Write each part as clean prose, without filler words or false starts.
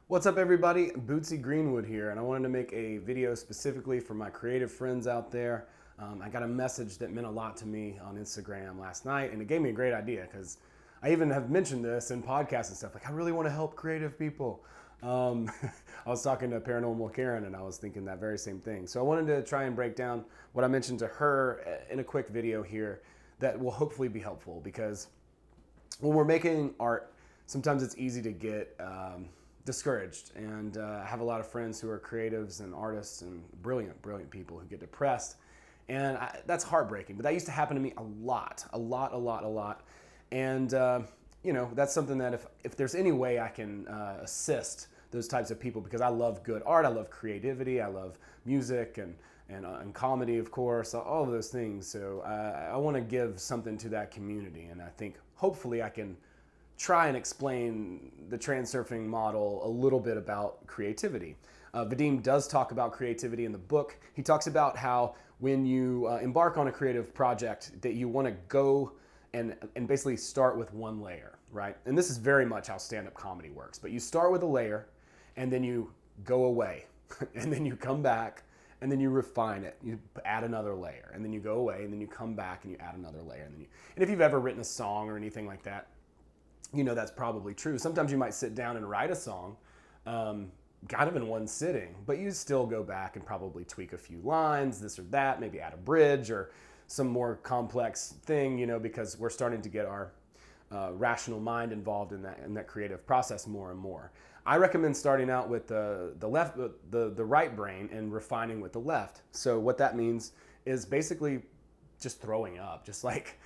What's up, everybody? Bootsy Greenwood here, and I wanted to make a video specifically for my creative friends out there. I got a message that meant a lot to me on Instagram last night, and it gave me a great idea because I even have mentioned this in podcasts and stuff. Like, I really want to help creative people. I was talking to Paranormal Karen, and I was thinking that very same thing. So I wanted to try and break down what I mentioned to her in a quick video here that will hopefully be helpful, because when we're making art, sometimes it's easy to get discouraged. And I have a lot of friends who are creatives and artists and brilliant, brilliant people who get depressed. And that's heartbreaking. But that used to happen to me a lot. And, that's something that if there's any way I can assist those types of people, because I love good art, I love creativity, I love music and comedy, of course, all of those things. So I want to give something to that community. And I think hopefully I can try and explain the transurfing model a little bit about creativity. Vadim does talk about creativity in the book. He talks about how when you embark on a creative project, that you want to go and basically start with one layer, right? And this is very much how stand-up comedy works. But you start with a layer, and then you go away, and then you come back, and then you refine it. You add another layer, and then you go away, and then you come back and you add another layer. And if you've ever written a song or anything like that, you know that's probably true. Sometimes you might sit down and write a song kind of in one sitting, but you still go back and probably tweak a few lines, this or that, maybe add a bridge or some more complex thing, because we're starting to get our rational mind involved in that creative process more and more. I recommend starting out with the right brain and refining with the left. So what that means is basically just throwing up, just like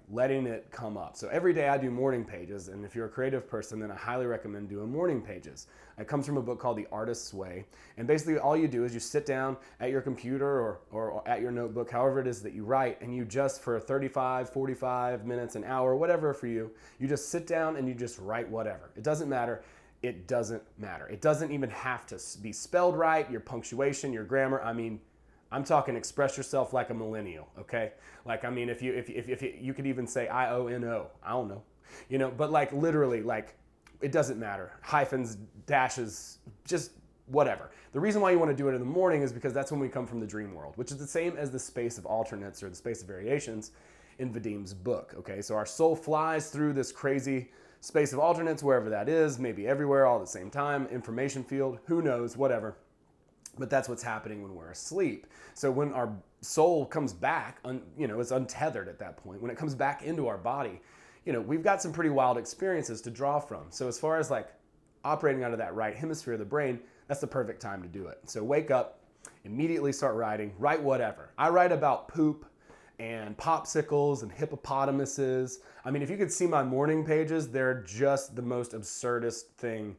letting it come up. So every day I do morning pages, and if you're a creative person, then I highly recommend doing morning pages. It comes from a book called The Artist's Way, and basically all you do is you sit down at your computer or at your notebook, however it is that you write, and you just, for 35, 45 minutes, an hour, whatever for you, you just sit down and you just write whatever. It doesn't matter. It doesn't matter. It doesn't even have to be spelled right, your punctuation, your grammar. I'm talking express yourself like a millennial, okay? Like, if you could even say IONO, I don't know, but like literally, like, it doesn't matter. Hyphens, dashes, just whatever. The reason why you want to do it in the morning is because that's when we come from the dream world, which is the same as the space of alternates or the space of variations in Vadim's book, okay? So our soul flies through this crazy space of alternates, wherever that is, maybe everywhere all at the same time, information field, who knows, whatever. But that's what's happening when we're asleep. So when our soul comes back, it's untethered at that point. When it comes back into our body, we've got some pretty wild experiences to draw from. So as far as like operating out of that right hemisphere of the brain, that's the perfect time to do it. So wake up, immediately start writing, write whatever. I write about poop and popsicles and hippopotamuses. If you could see my morning pages, they're just the most absurdist thing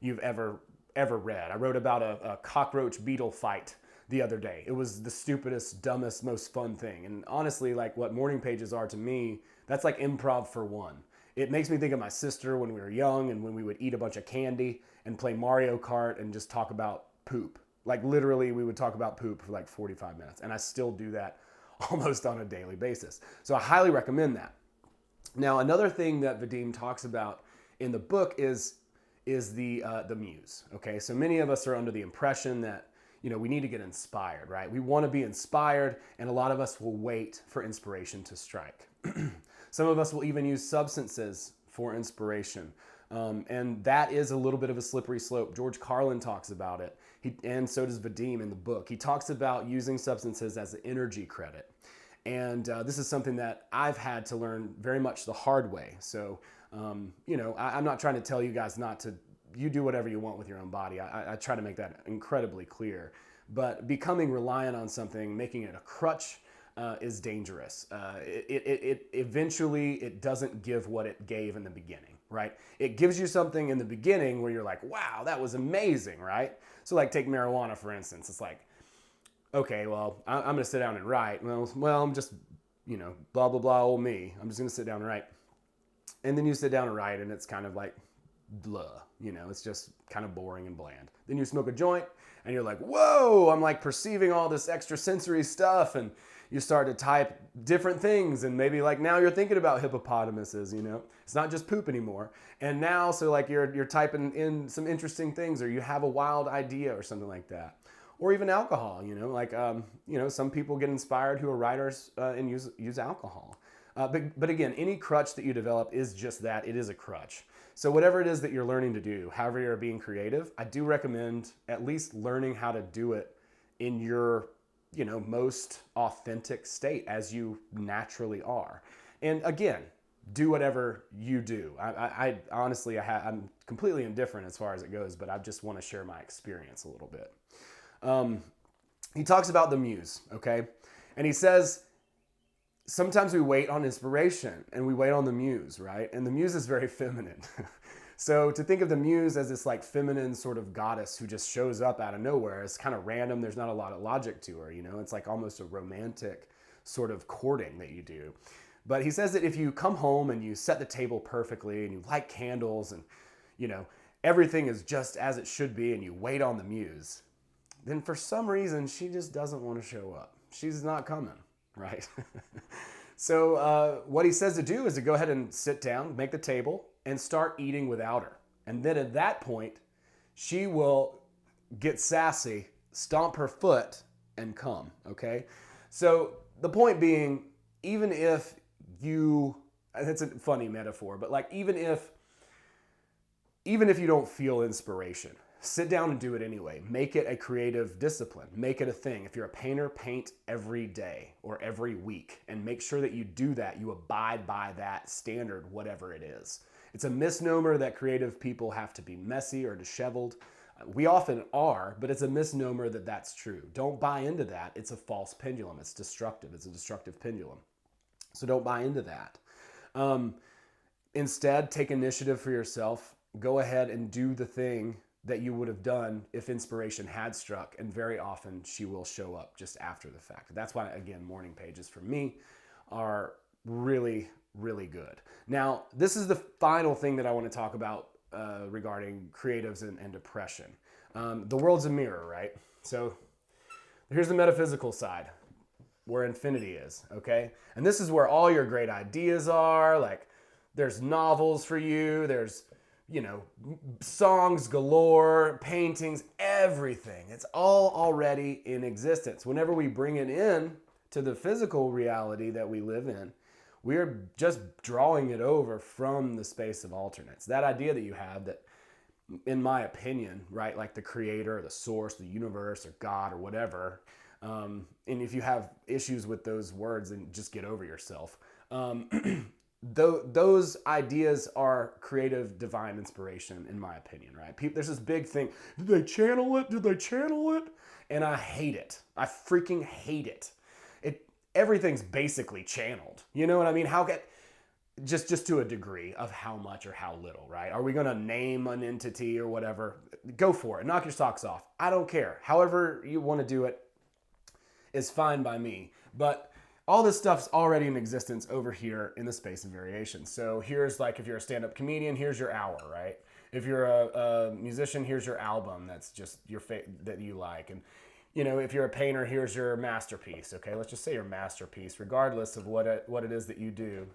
you've ever read. I wrote about a cockroach beetle fight the other day. It was the stupidest, dumbest, most fun thing. And honestly, like what morning pages are to me, that's like improv for one. It makes me think of my sister when we were young and when we would eat a bunch of candy and play Mario Kart and just talk about poop. Like literally we would talk about poop for like 45 minutes. And I still do that almost on a daily basis. So I highly recommend that. Now, another thing that Vadim talks about in the book is the muse. Okay, so many of us are under the impression that we need to get inspired, right? We want to be inspired, and a lot of us will wait for inspiration to strike. Some of us will even use substances for inspiration, and that is a little bit of a slippery slope. George Carlin talks about it, and so does Vadim in the book. He talks about using substances as an energy credit, and this is something that I've had to learn very much the hard way. So I'm not trying to tell you guys you do whatever you want with your own body. I try to make that incredibly clear. But becoming reliant on something, making it a crutch, is dangerous. It eventually doesn't give what it gave in the beginning, right? It gives you something in the beginning where you're like, wow, that was amazing, right? So like take marijuana, for instance. It's like, okay, well, I'm going to sit down and write. Well, I'm just, blah, blah, blah, old me. I'm just going to sit down and write. And then you sit down and write, and it's kind of like blah, it's just kind of boring and bland. Then you smoke a joint and you're like, whoa, I'm like perceiving all this extra sensory stuff, and you start to type different things, and maybe like now you're thinking about hippopotamuses, it's not just poop anymore. And now, so like you're typing in some interesting things, or you have a wild idea or something like that. Or even alcohol, like, some people get inspired who are writers and use alcohol. But again, any crutch that you develop is just that. It is a crutch. So whatever it is that you're learning to do, however you're being creative, I do recommend at least learning how to do it in your, most authentic state as you naturally are. And again, do whatever you do. I honestly, I'm completely indifferent as far as it goes, but I just want to share my experience a little bit. He talks about the muse, okay? And he says, sometimes we wait on inspiration and we wait on the muse, right? And the muse is very feminine. So to think of the muse as this like feminine sort of goddess who just shows up out of nowhere, it's kind of random. There's not a lot of logic to her, It's like almost a romantic sort of courting that you do. But he says that if you come home and you set the table perfectly and you light candles and, everything is just as it should be, and you wait on the muse, then for some reason, she just doesn't want to show up. She's not coming, right? So what he says to do is to go ahead and sit down, make the table, and start eating without her. And then at that point, she will get sassy, stomp her foot, and come, okay? So the point being, even if it's a funny metaphor, but like even if you don't feel inspiration, sit down and do it anyway. Make it a creative discipline. Make it a thing. If you're a painter, paint every day or every week, and make sure that you do that. You abide by that standard, whatever it is. It's a misnomer that creative people have to be messy or disheveled. We often are, but it's a misnomer that that's true. Don't buy into that. It's a false pendulum. It's destructive. It's a destructive pendulum. So don't buy into that. Instead, take initiative for yourself. Go ahead and do the thing that you would have done if inspiration had struck, and very often she will show up just after the fact. That's why, again, morning pages for me are really, really good. Now, this is the final thing that I want to talk about regarding creatives and depression. The world's a mirror, right? So here's the metaphysical side, where infinity is, okay? And this is where all your great ideas are. Like, there's novels for you, there's songs galore, paintings, everything. It's all already in existence. Whenever we bring it in to the physical reality that we live in, we're just drawing it over from the space of alternates. That idea that you have that, in my opinion, right, like the creator, or the source, the universe, or God, or whatever, and if you have issues with those words, then just get over yourself. Those ideas are creative, divine inspiration, in my opinion, right? There's this big thing. Did they channel it? Did they channel it? And I hate it. I freaking hate it. Everything's basically channeled. You know what I mean? Just to a degree of how much or how little, right? Are we going to name an entity or whatever? Go for it. Knock your socks off. I don't care. However you want to do it is fine by me. But all this stuff's already in existence over here in the space of variation. So here's like, if you're a stand-up comedian, here's your hour, right? If you're a musician, here's your album that's just that you like. And if you're a painter, here's your masterpiece, okay? Let's just say your masterpiece, regardless of what it is that you do,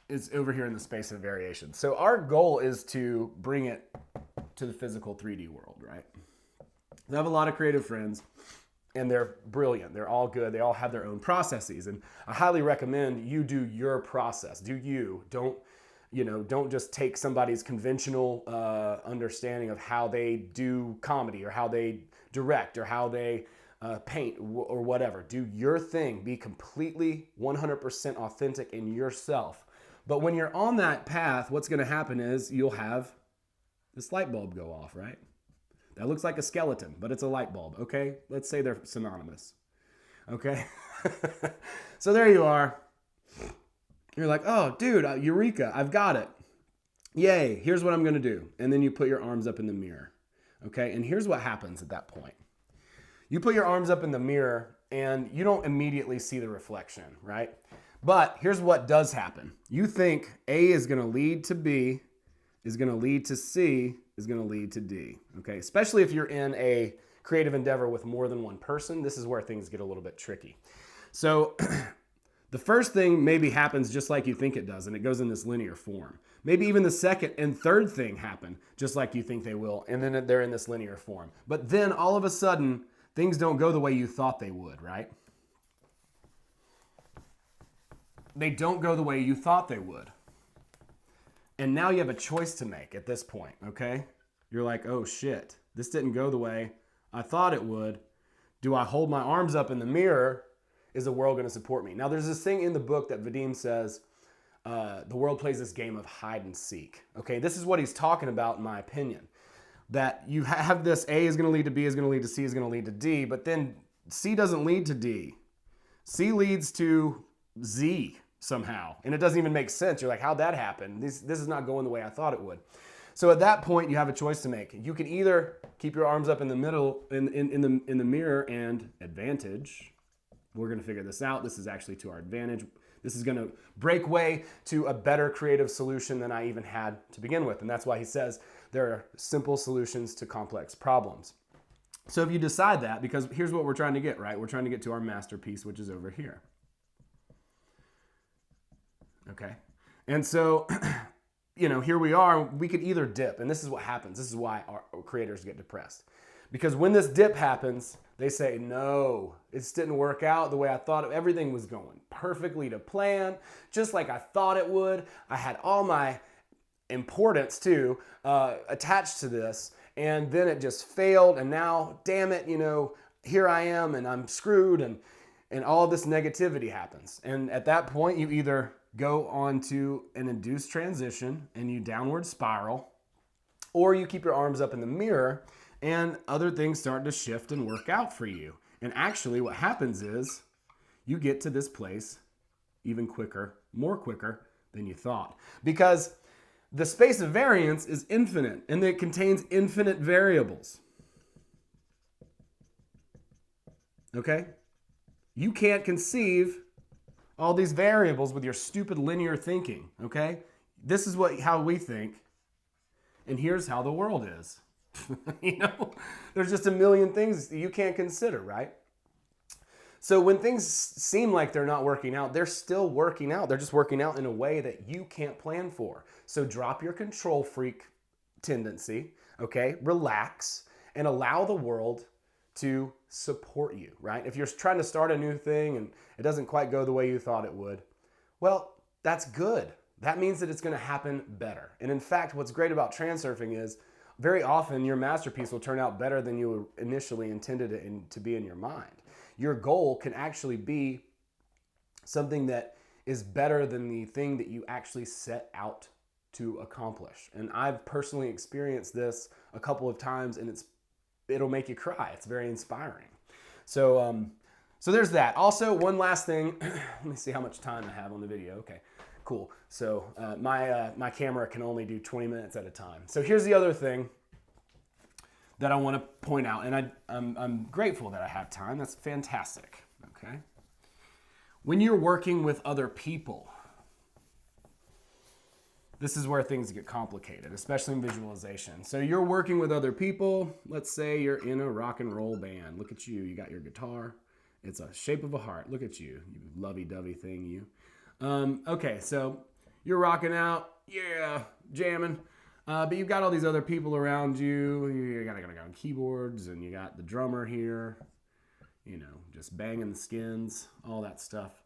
is over here in the space of variation. So our goal is to bring it to the physical 3D world, right? I have a lot of creative friends, and they're brilliant. They're all good. They all have their own processes, and I highly recommend you do your process. Do you. Don't just take somebody's conventional understanding of how they do comedy or how they direct or how they paint or whatever. Do your thing. Be completely 100% authentic in yourself. But when you're on that path, what's going to happen is you'll have this light bulb go off, right? That looks like a skeleton, but it's a light bulb, okay? Let's say they're synonymous, okay? So there you are. You're like, oh, dude, eureka, I've got it. Yay, here's what I'm going to do. And then you put your arms up in the mirror, okay? And here's what happens at that point. You put your arms up in the mirror, and you don't immediately see the reflection, right? But here's what does happen. You think A is going to lead to B, is going to lead to C is going to lead to D. Okay, especially if you're in a creative endeavor with more than one person, this is where things get a little bit tricky. So the first thing maybe happens just like you think it does, and it goes in this linear form. Maybe even the second and third thing happen just like you think they will, and then they're in this linear form. But then all of a sudden, things don't go the way you thought they would, right? They don't go the way you thought they would. And now you have a choice to make at this point, okay? You're like, oh shit, this didn't go the way I thought it would. Do I hold my arms up in the mirror? Is the world going to support me? Now, there's this thing in the book that Vadim says, the world plays this game of hide and seek. Okay, this is what he's talking about, in my opinion. That you have this A is going to lead to B, is going to lead to C, is going to lead to D, but then C doesn't lead to D. C leads to Z somehow, and it doesn't even make sense. You're like, how'd that happen? This is not going the way I thought it would. So at that point, you have a choice to make. You can either keep your arms up in the middle, in the mirror, and advantage. We're going to figure this out. This is actually to our advantage. This is going to break way to a better creative solution than I even had to begin with. And that's why he says there are simple solutions to complex problems. So if you decide that, because here's what we're trying to get, right? We're trying to get to our masterpiece, which is over here. Okay. And so, here we are. We could either dip, and this is what happens. This is why our creators get depressed. Because when this dip happens, they say, no, it didn't work out the way I thought. Everything was going perfectly to plan, just like I thought it would. I had all my importance, too, attached to this, and then it just failed, and now, damn it, here I am, and I'm screwed, and all this negativity happens. And at that point, you either go on to an induced transition, and you downward spiral, or you keep your arms up in the mirror, and other things start to shift and work out for you. And actually what happens is you get to this place even quicker, more quicker than you thought. Because the space of variance is infinite, and it contains infinite variables. Okay? You can't conceive all these variables with your stupid linear thinking, okay? This is how we think, and here's how the world is. There's just a million things that you can't consider, right? So when things seem like they're not working out, they're still working out. They're just working out in a way that you can't plan for. So drop your control freak tendency, okay? Relax and allow the world to support you, right? If you're trying to start a new thing and it doesn't quite go the way you thought it would, well, that's good. That means that it's going to happen better. And in fact, what's great about transurfing is very often your masterpiece will turn out better than you initially intended it to be in your mind. Your goal can actually be something that is better than the thing that you actually set out to accomplish. And I've personally experienced this a couple of times, and it'll make you cry. It's very inspiring. So there's that. Also, one last thing. Let me see how much time I have on the video. Okay, cool. So my camera can only do 20 minutes at a time. So here's the other thing that I want to point out, and I'm grateful that I have time. That's fantastic. Okay. When you're working with other people, this is where things get complicated, especially in visualization. So you're working with other people. Let's say you're in a rock and roll band. Look at you. You got your guitar. It's a shape of a heart. Look at you. You lovey-dovey thing, you. Okay, so you're rocking out. Yeah, jamming. But you've got all these other people around you. You got keyboards, and you got the drummer here. Just banging the skins, all that stuff.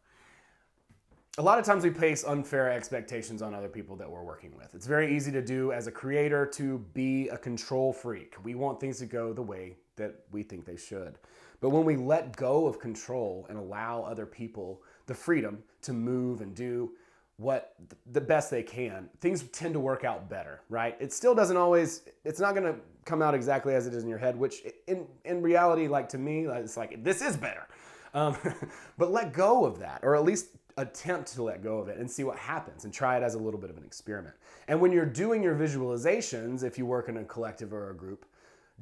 A lot of times we place unfair expectations on other people that we're working with. It's very easy to do as a creator to be a control freak. We want things to go the way that we think they should. But when we let go of control and allow other people the freedom to move and do what the best they can, things tend to work out better, right? It still doesn't always, it's not going to come out exactly as it is in your head, which in reality, like to me, it's like, this is better. But let go of that, or at least attempt to let go of it and see what happens and try it as a little bit of an experiment. And when you're doing your visualizations, if you work in a collective or a group,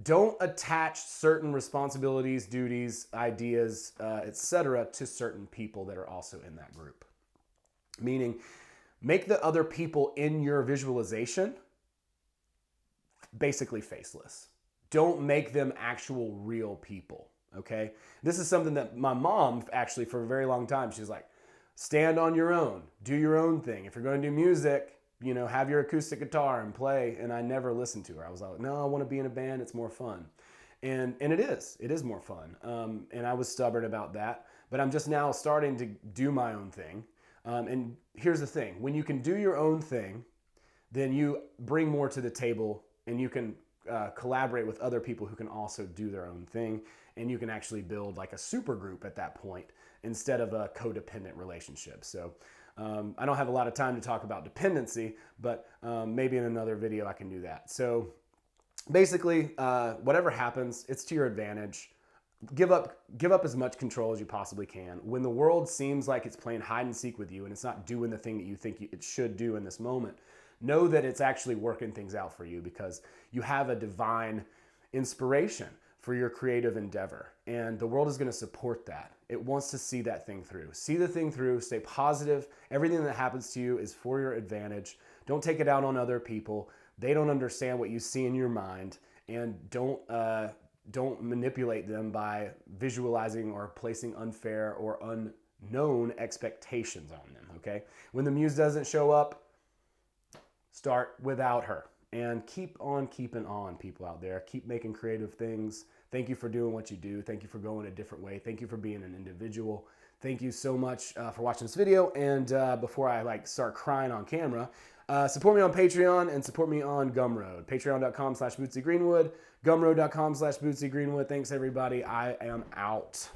don't attach certain responsibilities, duties, ideas, etc. to certain people that are also in that group. Meaning, make the other people in your visualization basically faceless. Don't make them actual real people, okay? This is something that my mom actually for a very long time, she's like, stand on your own, do your own thing. If you're going to do music, you know, have your acoustic guitar and play. And I never listened to her. I was like, no, I want to be in a band. It's more fun. And it is more fun. And I was stubborn about that, but I'm just now starting to do my own thing. And here's the thing, when you can do your own thing, then you bring more to the table and you can collaborate with other people who can also do their own thing. And you can actually build like a super group at that point instead of a codependent relationship. So I don't have a lot of time to talk about dependency, but maybe in another video I can do that. So basically, whatever happens, it's to your advantage. Give up as much control as you possibly can. When the world seems like it's playing hide and seek with you and it's not doing the thing that you think it should do in this moment, know that it's actually working things out for you because you have a divine inspiration for your creative endeavor. And the world is going to support that. It wants to see that thing through. See the thing through, stay positive. Everything that happens to you is for your advantage. Don't take it out on other people. They don't understand what you see in your mind, and don't manipulate them by visualizing or placing unfair or unknown expectations on them, okay? When the muse doesn't show up, start without her. And keep on keeping on, people out there. Keep making creative things. Thank you for doing what you do. Thank you for going a different way. Thank you for being an individual. Thank you so much for watching this video. And before I start crying on camera, support me on Patreon and support me on Gumroad. Patreon.com/BootsyGreenwood. Gumroad.com/BootsyGreenwood. Thanks, everybody. I am out.